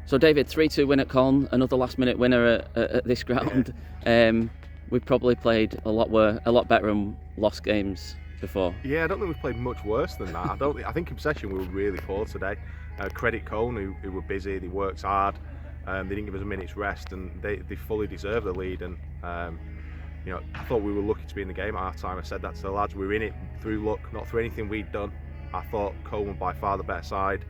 So David, 3-2 win at Colne, another last-minute winner at this ground. We've probably played a lot better and lost games before. Yeah, I don't think we've played much worse than that. I think in possession we were really poor today. Credit Colne, who were busy, they worked hard. They didn't give us a minute's rest, and they fully deserved the lead. And I thought we were lucky to be in the game at half time. I said that to the lads. We were in it through luck, not through anything we'd done. I thought Colne were by far the better side.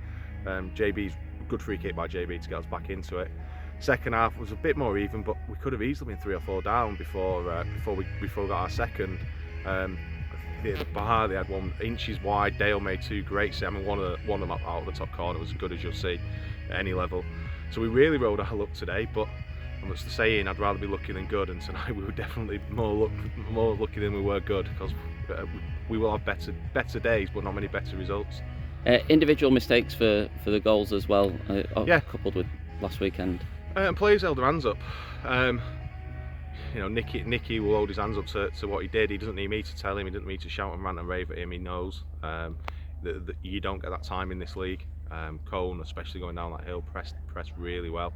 JB's good free kick by JB to get us back into it. Second half was a bit more even, but we could have easily been 3 or 4 down before we got our second. The bar, they had one inches wide. Dale made 2 great saves. I mean, one of them out of the top corner was as good as you'll see at any level. So we really rode our luck today, but what's the saying? I'd rather be lucky than good, and tonight we were definitely more lucky than we were good, because we will have better days, but not many better results. Individual mistakes for the goals as well, coupled with last weekend. Players held their hands up. Nicky will hold his hands up to what he did. He doesn't need me to tell him. He doesn't need me to shout and rant and rave at him. He knows that you don't get that time in this league. Colne, especially going down that hill, pressed really well,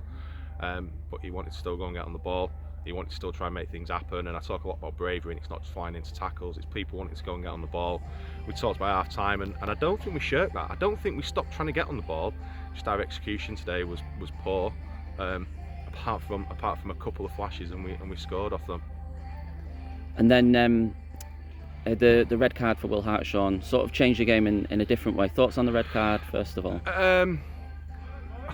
but he wanted to still go and get on the ball. He wanted to still try and make things happen. And I talk a lot about bravery, and it's not just flying into tackles, it's people wanting to go and get on the ball. We talked about half time, and I don't think we shirked that. I don't think we stopped trying to get on the ball. Just our execution today was poor, apart from a couple of flashes, and we scored off them. And then the red card for Will Hartshorn sort of changed the game in a different way. Thoughts on the red card first of all? I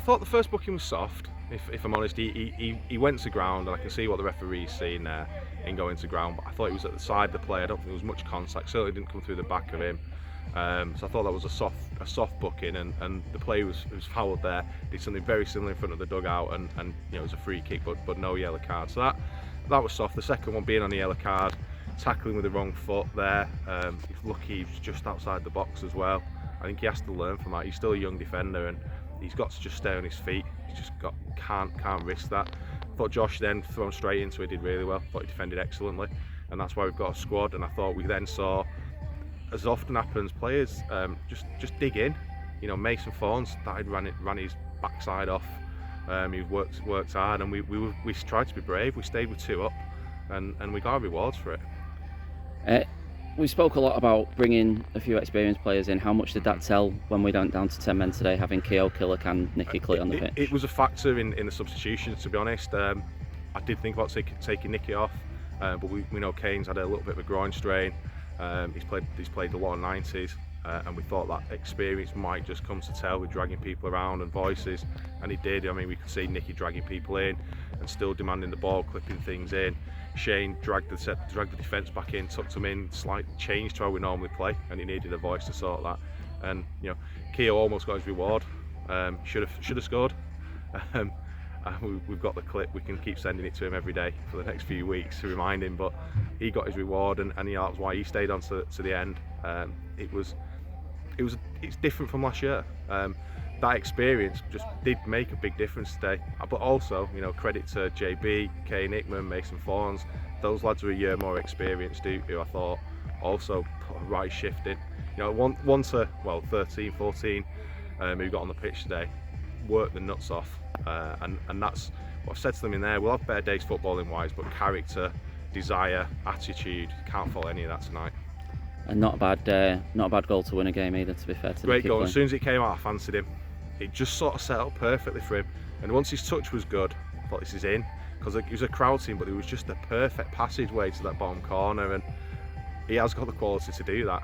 thought the first booking was soft. If I'm honest, he went to ground, and I can see what the referee's seeing there in going to ground, but I thought he was at the side of the play. I don't think there was much contact. Certainly didn't come through the back of him. So I thought that was a soft booking, and the play was fouled there. Did something very similar in front of the dugout, and it was a free kick, but no yellow card. So that was soft. The second one being on the yellow card, tackling with the wrong foot there. He's lucky he was just outside the box as well. I think he has to learn from that. He's still a young defender, and he's got to just stay on his feet. He's just can't risk that. I thought Josh then thrown straight into it did really well. I thought he defended excellently, and that's why we've got a squad. And I thought we then saw, as often happens, players just dig in. Mason Thorns ran his backside off. He worked hard, and we tried to be brave. We stayed with 2 up, and we got our rewards for it. We spoke a lot about bringing a few experienced players in. How much did that tell when we went down to 10 men today, having Keogh, Killick and Nicky Clee on the pitch? It was a factor in the substitutions, to be honest. I did think about taking Nicky off, but we know Kane's had a little bit of a groin strain. He's played a lot of 90s, and we thought that experience might just come to tell with dragging people around and voices, and he did. I mean, we could see Nicky dragging people in and still demanding the ball, clipping things in. Shane dragged the defence back in, tucked them in, slight change to how we normally play, and he needed a voice to sort that. And Keogh almost got his reward. Should have scored. We've got the clip. We can keep sending it to him every day for the next few weeks to remind him. But he got his reward, and that's why he stayed on to the end. It's different from last year. That experience just did make a big difference today. But also, credit to JB, Kane Hickman, Mason Thorns. Those lads are a year more experienced, who I thought also put a right shift in. One to 13, 14, who got on the pitch today, worked the nuts off, and that's what I've said to them in there. We'll have better days footballing wise, but character, desire, attitude, can't fault any of that tonight. And not a bad goal to win a game either, to be fair to Great goal. Clee. As soon as it came out, I fancied him. It just sort of set up perfectly for him, and once his touch was good, I thought this is in, because it was a crowd team, but it was just a perfect passageway to that bottom corner, and he has got the quality to do that.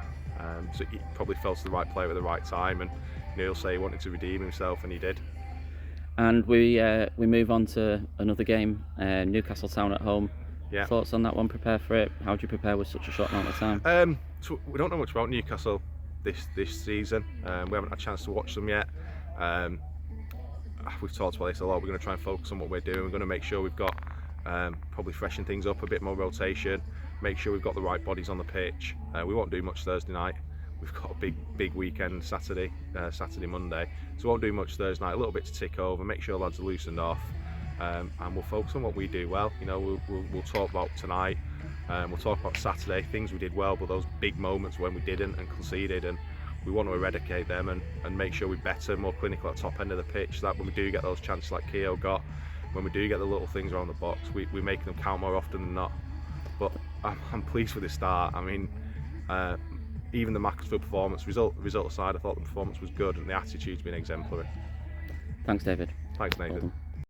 So he probably fell to the right player at the right time, and he'll say he wanted to redeem himself, and he did. And we move on to another game, Newcastle Town at home. Yeah. Thoughts on that one? Prepare for it? How do you prepare with such a short amount of time? So we don't know much about Newcastle this season. We haven't had a chance to watch them yet. We've talked about this a lot. We're going to try and focus on what we're doing. We're going to make sure we've got probably freshen things up, a bit more rotation, make sure we've got the right bodies on the pitch. We won't do much Thursday night. We've got a big weekend Saturday, Monday, so we won't do much Thursday night. A little bit to tick over, make sure lads are loosened off, and we'll focus on what we do well. We'll talk about tonight, we'll talk about Saturday, things we did well, but those big moments when we didn't and conceded, and we want to eradicate them and make sure we're better, more clinical at the top end of the pitch, so that when we do get those chances like Keogh got, when we do get the little things around the box, we're making them count more often than not. But I'm pleased with the start. I mean, even the Macclesfield performance, result aside, I thought the performance was good and the attitude's been exemplary. Thanks, David. Thanks, Nathan. Well done.